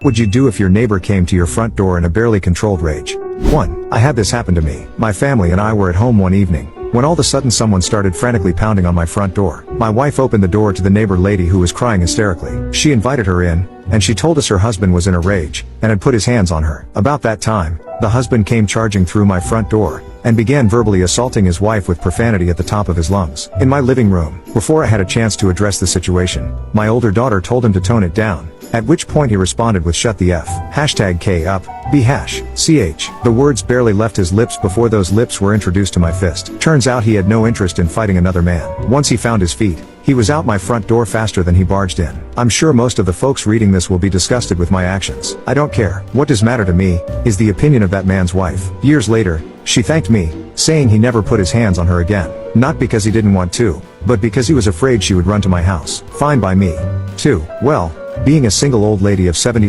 Would you do if your neighbor came to your front door in a barely controlled rage? 1. I had this happen to me. My family and I were at home one evening, when all of a sudden someone started frantically pounding on my front door. My wife opened the door to the neighbor lady who was crying hysterically. She invited her in, and she told us her husband was in a rage, and had put his hands on her. About that time, the husband came charging through my front door, and began verbally assaulting his wife with profanity at the top of his lungs. In my living room, before I had a chance to address the situation, my older daughter told him to tone it down, at which point he responded with "Shut the F. #K up, B hash, CH. The words barely left his lips before those lips were introduced to my fist. Turns out he had no interest in fighting another man. Once he found his feet, he was out my front door faster than he barged in. I'm sure most of the folks reading this will be disgusted with my actions. I don't care. What does matter to me, is the opinion of that man's wife. Years later, she thanked me, saying he never put his hands on her again. Not because he didn't want to, but because he was afraid she would run to my house. Fine by me. 2. Well, being a single old lady of 70